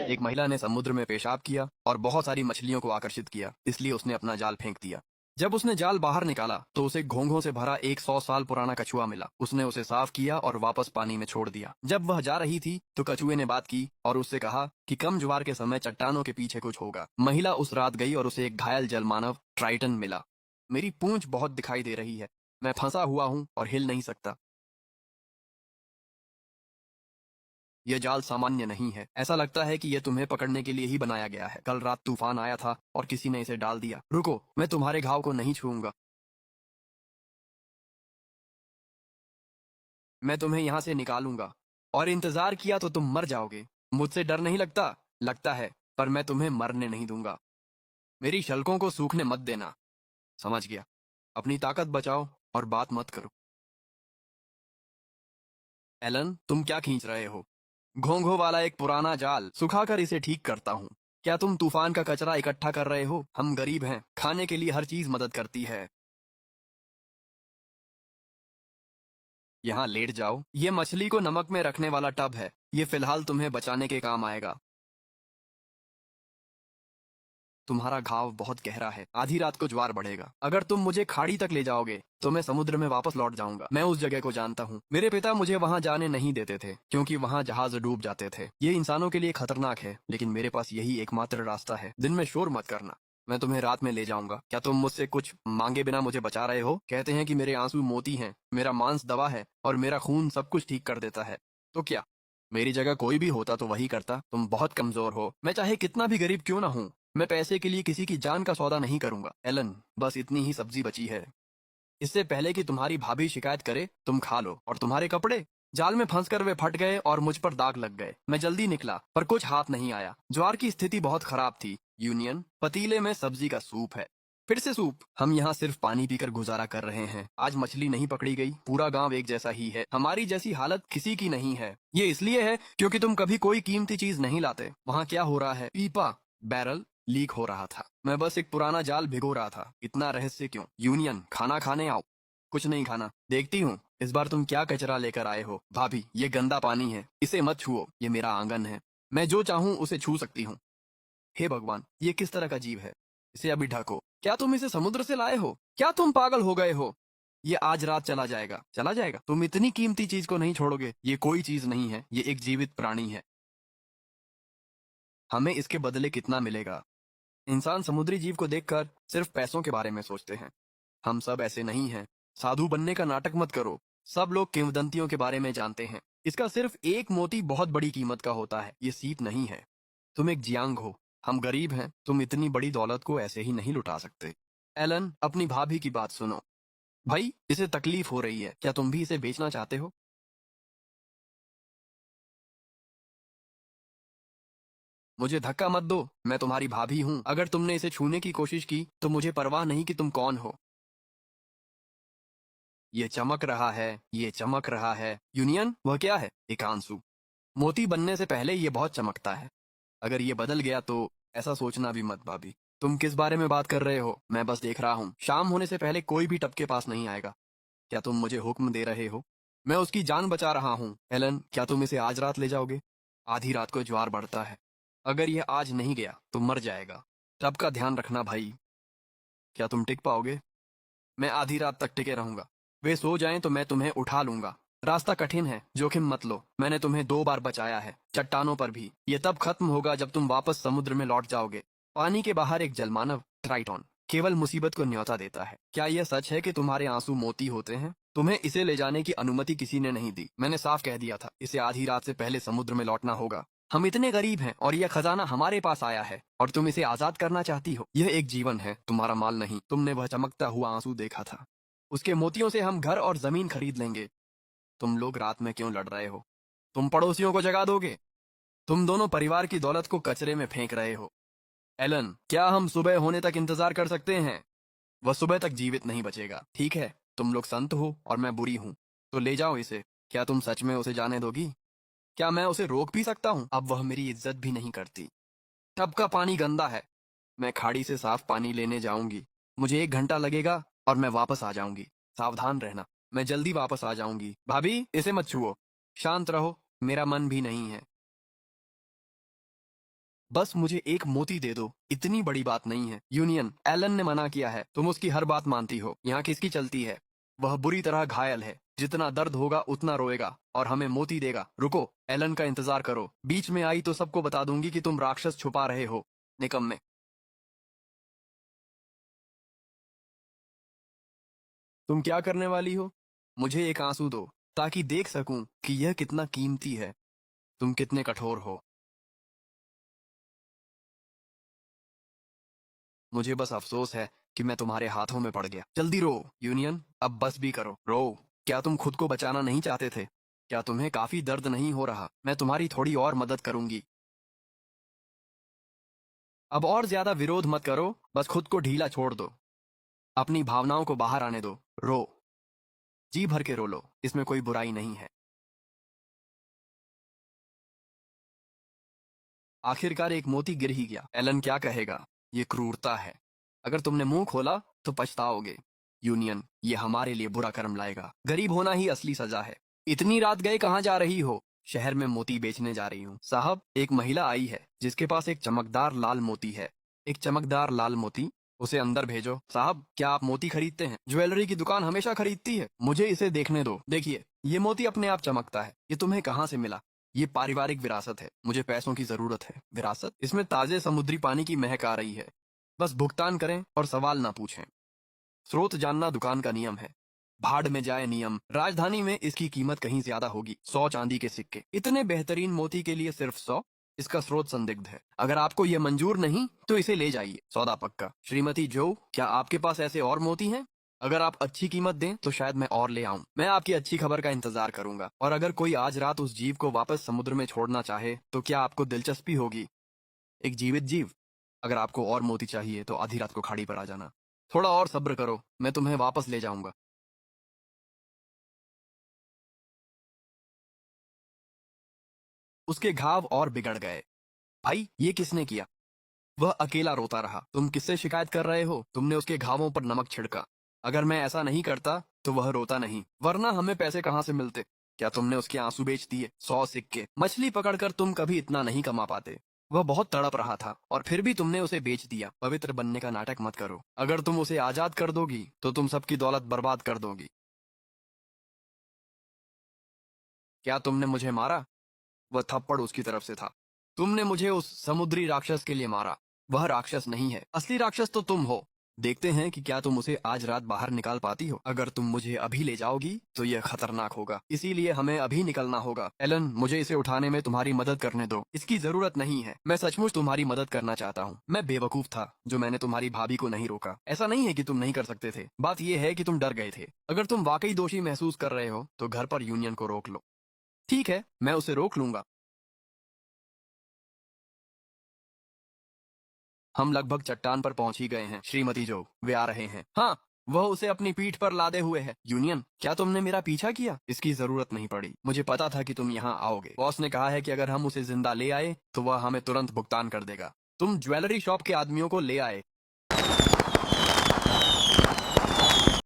एक महिला ने समुद्र में पेशाब किया और बहुत सारी मछलियों को आकर्षित किया, इसलिए उसने अपना जाल फेंक दिया। जब उसने जाल बाहर निकाला तो उसे घोंघों से भरा एक 100 साल पुराना कछुआ मिला। उसने उसे साफ किया और वापस पानी में छोड़ दिया। जब वह जा रही थी तो कछुए ने बात की और उससे कहा कि कम ज्वार के समय चट्टानों के पीछे कुछ होगा। महिला उस रात गई और उसे एक घायल जलमानव ट्राइटन मिला। मेरी पूंछ बहुत दिखाई दे रही है, मैं फंसा हुआ हूँ और हिल नहीं सकता। यह जाल सामान्य नहीं है, ऐसा लगता है कि यह तुम्हें पकड़ने के लिए ही बनाया गया है। कल रात तूफान आया था और किसी ने इसे डाल दिया। रुको, मैं तुम्हारे घाव को नहीं छूऊंगा। मैं तुम्हें यहाँ से निकालूंगा। और इंतजार किया तो तुम मर जाओगे। मुझसे डर नहीं लगता? लगता है, पर मैं तुम्हें मरने नहीं दूंगा। मेरी शल्कों को सूखने मत देना। समझ गया। अपनी ताकत बचाओ और बात मत करो। एलन, तुम क्या खींच रहे हो? घोंघो वाला एक पुराना जाल, सुखाकर इसे ठीक करता हूँ। क्या तुम तूफान का कचरा इकट्ठा कर रहे हो? हम गरीब हैं, खाने के लिए हर चीज मदद करती है। यहाँ लेट जाओ। ये मछली को नमक में रखने वाला टब है। ये फिलहाल तुम्हें बचाने के काम आएगा। तुम्हारा घाव बहुत गहरा है, आधी रात को ज्वार बढ़ेगा। अगर तुम मुझे खाड़ी तक ले जाओगे तो मैं समुद्र में वापस लौट जाऊंगा। मैं उस जगह को जानता हूँ। मेरे पिता मुझे वहाँ जाने नहीं देते थे क्योंकि वहाँ जहाज डूब जाते थे। ये इंसानों के लिए खतरनाक है, लेकिन मेरे पास यही एकमात्र रास्ता है। दिन में शोर मत करना, मैं तुम्हें रात में ले जाऊंगा। क्या तुम मुझसे कुछ मांगे बिना मुझे बचा रहे हो? कहते हैं कि मेरे आंसू मोती हैं, मेरा मांस दवा है और मेरा खून सब कुछ ठीक कर देता है। तो क्या मेरी जगह कोई भी होता तो वही करता? तुम बहुत कमजोर हो। मैं चाहे कितना भी गरीब क्यों ना हूँ, मैं पैसे के लिए किसी की जान का सौदा नहीं करूंगा। एलन, बस इतनी ही सब्जी बची है। इससे पहले कि तुम्हारी भाभी शिकायत करे, तुम खा लो। और तुम्हारे कपड़े? जाल में फंसकर वे फट गए और मुझ पर दाग लग गए। मैं जल्दी निकला पर कुछ हाथ नहीं आया। ज्वार की स्थिति बहुत खराब थी। यूनियन, पतीले में सब्जी का सूप है। फिर से सूप? हम यहाँ सिर्फ पानी पीकर गुजारा कर रहे हैं। आज मछली नहीं पकड़ी गई। पूरा गांव एक जैसा ही है। हमारी जैसी हालत किसी की नहीं है। ये इसलिए है क्योंकि तुम कभी कोई कीमती चीज नहीं लाते। वहाँ क्या हो रहा है? पीपा, बैरल लीक हो रहा था। मैं बस एक पुराना जाल भिगो रहा था। इतना रहस्य क्यों? यूनियन, खाना खाने आओ। कुछ नहीं खाना। देखती हूँ इस बार तुम क्या कचरा लेकर आए हो। भाभी, ये गंदा पानी है, इसे मत छुओ। ये मेरा आंगन है, मैं जो चाहूँ उसे छू सकती हूँ। हे भगवान, ये किस तरह का जीव है? इसे अभी ढको। क्या तुम इसे समुद्र से लाए हो? क्या तुम पागल हो गए हो? ये आज रात चला जाएगा। चला जाएगा? तुम इतनी कीमती चीज को नहीं छोड़ोगे? ये कोई चीज नहीं है, ये एक जीवित प्राणी है। हमें इसके बदले कितना मिलेगा? इंसान समुद्री जीव को देखकर सिर्फ पैसों के बारे में सोचते हैं। हम सब ऐसे नहीं हैं। साधु बनने का नाटक मत करो। सब लोग किंवदंतियों के बारे में जानते हैं। इसका सिर्फ एक मोती बहुत बड़ी कीमत का होता है। ये सीप नहीं है। तुम एक जियांग हो। हम गरीब हैं। तुम इतनी बड़ी दौलत को ऐसे ही नहीं लुटा सकते। एलन, अपनी भाभी की बात सुनो। भाई, इसे तकलीफ हो रही है। क्या तुम भी इसे बेचना चाहते हो? मुझे धक्का मत दो। मैं तुम्हारी भाभी हूँ। अगर तुमने इसे छूने की कोशिश की तो मुझे परवाह नहीं कि तुम कौन हो। ये चमक रहा है, ये चमक रहा है। यूनियन, वह क्या है? एक आंसू। मोती बनने से पहले ये बहुत चमकता है। अगर ये बदल गया तो ऐसा सोचना भी मत भाभी। तुम किस बारे में बात कर रहे हो? मैं बस देख रहा हूँ। शाम होने से पहले कोई भी टब के पास नहीं आएगा। क्या तुम मुझे हुक्म दे रहे हो? मैं उसकी जान बचा रहा हूँ। एलन, क्या तुम इसे आज रात ले जाओगे? आधी रात को ज्वार बढ़ता है। अगर यह आज नहीं गया तो मर जाएगा। टब का ध्यान रखना भाई। क्या तुम टिक पाओगे? मैं आधी रात तक टिके रहूंगा। वे सो जाएं तो मैं तुम्हें उठा लूंगा। रास्ता कठिन है, जोखिम मत लो। मैंने तुम्हें 2 बार बचाया है, चट्टानों पर भी। ये तब खत्म होगा जब तुम वापस समुद्र में लौट जाओगे। पानी के बाहर एक जलमानव, ट्राइटॉन, केवल मुसीबत को न्योता देता है। क्या यह सच है कि तुम्हारे आंसू मोती होते हैं? तुम्हें इसे ले जाने की अनुमति किसी ने नहीं दी। मैंने साफ कह दिया था, इसे आधी रात से पहले समुद्र में लौटना होगा। हम इतने गरीब हैं और यह खजाना हमारे पास आया है और तुम इसे आजाद करना चाहती हो। यह एक जीवन है, तुम्हारा माल नहीं। तुमने वह चमकता हुआ आंसू देखा था। उसके मोतियों से हम घर और जमीन खरीद लेंगे। तुम लोग रात में क्यों लड़ रहे हो? तुम पड़ोसियों को जगा दोगे। तुम दोनों परिवार की दौलत को कचरे में फेंक रहे हो। एलन, क्या हम सुबह होने तक इंतजार कर सकते हैं? वह सुबह तक जीवित नहीं बचेगा। ठीक है, तुम लोग संत हो और मैं बुरी हूँ, तो ले जाओ इसे। क्या तुम सच में उसे जाने दोगी? क्या मैं उसे रोक भी सकता हूँ? अब वह मेरी इज्जत भी नहीं करती। टब का पानी गंदा है। मैं खाड़ी से साफ पानी लेने जाऊंगी। मुझे 1 घंटा लगेगा और मैं वापस आ जाऊंगी। सावधान रहना, मैं जल्दी वापस आ जाऊंगी। भाभी, इसे मत छुओ। शांत रहो, मेरा मन भी नहीं है। बस मुझे एक मोती दे दो, इतनी बड़ी बात नहीं है। यूनियन, एलन ने मना किया है, तुम उसकी हर बात मानती हो। यहाँ किसकी चलती है? वह बुरी तरह घायल है, जितना दर्द होगा उतना रोएगा और हमें मोती देगा। रुको, एलन का इंतजार करो। बीच में आई तो सबको बता दूंगी कि तुम राक्षस छुपा रहे हो, निकम्मे। तुम क्या करने वाली हो? मुझे एक आंसू दो, ताकि देख सकूं कि यह कितना कीमती है। तुम कितने कठोर हो। मुझे बस अफसोस है कि मैं तुम्हारे हाथों में पड़ गया। जल्दी रो, यूनियन, अब बस भी करो, रो। क्या तुम खुद को बचाना नहीं चाहते थे? क्या तुम्हें काफी दर्द नहीं हो रहा? मैं तुम्हारी थोड़ी और मदद करूंगी। अब और ज्यादा विरोध मत करो, बस खुद को ढीला छोड़ दो। अपनी भावनाओं को बाहर आने दो, रो, जी भर के रो लो, इसमें कोई बुराई नहीं है। आखिरकार एक मोती गिर ही गया। एलन क्या कहेगा? ये क्रूरता है। अगर तुमने मुंह खोला तो पछताओगे। यूनियन, ये हमारे लिए बुरा कर्म लाएगा। गरीब होना ही असली सजा है। इतनी रात गए कहाँ जा रही हो? शहर में मोती बेचने जा रही हूँ। साहब, एक महिला आई है जिसके पास एक चमकदार लाल मोती है। एक चमकदार लाल मोती? उसे अंदर भेजो। साहब, क्या आप मोती खरीदते हैं? ज्वेलरी की दुकान हमेशा खरीदती है। मुझे इसे देखने दो। देखिए, ये मोती अपने आप चमकता है। ये तुम्हें कहाँ से मिला? ये पारिवारिक विरासत है। मुझे पैसों की जरूरत है। विरासत? इसमें ताजे समुद्री पानी की महक आ रही है। बस भुगतान करें और सवाल ना पूछें। स्रोत जानना दुकान का नियम है। भाड़ में जाए नियम। राजधानी में इसकी कीमत कहीं ज्यादा होगी। 100 चांदी के सिक्के। इतने बेहतरीन मोती के लिए सिर्फ 100? इसका स्रोत संदिग्ध है। अगर आपको यह मंजूर नहीं तो इसे ले जाइए। सौदा पक्का। श्रीमती जो, क्या आपके पास ऐसे और मोती हैं? अगर आप अच्छी कीमत दें तो शायद मैं और ले आऊं। मैं आपकी अच्छी खबर का इंतजार करूंगा। और अगर कोई आज रात उस जीव को वापस समुद्र में छोड़ना चाहे तो क्या आपको दिलचस्पी होगी? एक जीवित जीव? अगर आपको और मोती चाहिए तो आधी रात को खाड़ी पर आ जाना। थोड़ा और सब्र करो, मैं तुम्हें वापस ले जाऊंगा। उसके घाव और बिगड़ गए। भाई, ये किसने किया? वह अकेला रोता रहा। तुम किससे शिकायत कर रहे हो? तुमने उसके घावों पर नमक छिड़का। अगर मैं ऐसा नहीं करता तो वह रोता नहीं, वरना हमें पैसे कहाँ से मिलते? क्या तुमने उसके आंसू बेच दिए? 100 सिक्के। मछली पकड़कर तुम कभी इतना नहीं कमा पाते। वह बहुत तड़प रहा था और फिर भी तुमने उसे बेच दिया। पवित्र बनने का नाटक मत करो। अगर तुम उसे आजाद कर दोगी तो तुम सबकी दौलत बर्बाद कर दोगी। क्या तुमने मुझे मारा? वह थप्पड़ उसकी तरफ से था। तुमने मुझे उस समुद्री राक्षस के लिए मारा। वह राक्षस नहीं है, असली राक्षस तो तुम हो। देखते हैं कि क्या तुम उसे आज रात बाहर निकाल पाती हो। अगर तुम मुझे अभी ले जाओगी तो यह खतरनाक होगा, इसीलिए हमें अभी निकलना होगा। एलन, मुझे इसे उठाने में तुम्हारी मदद करने दो। इसकी जरूरत नहीं है। मैं सचमुच तुम्हारी मदद करना चाहता हूँ। मैं बेवकूफ था जो मैंने तुम्हारी भाभी को नहीं रोका। ऐसा नहीं है कि तुम नहीं कर सकते थे, बात यह है कि तुम डर गए थे। अगर तुम वाकई दोषी महसूस कर रहे हो तो घर पर यूनियन को रोक लो। ठीक है, मैं उसे रोक लूंगा। हम लगभग चट्टान पर पहुंच ही गए हैं। श्रीमती जो, वे आ रहे हैं। हाँ, वह उसे अपनी पीठ पर लादे हुए है। यूनियन, क्या तुमने मेरा पीछा किया? इसकी जरूरत नहीं पड़ी। मुझे पता था कि तुम यहाँ आओगे। बॉस ने कहा है कि अगर हम उसे जिंदा ले आए तो वह हमें तुरंत भुगतान कर देगा। तुम ज्वेलरी शॉप के आदमियों को ले आए।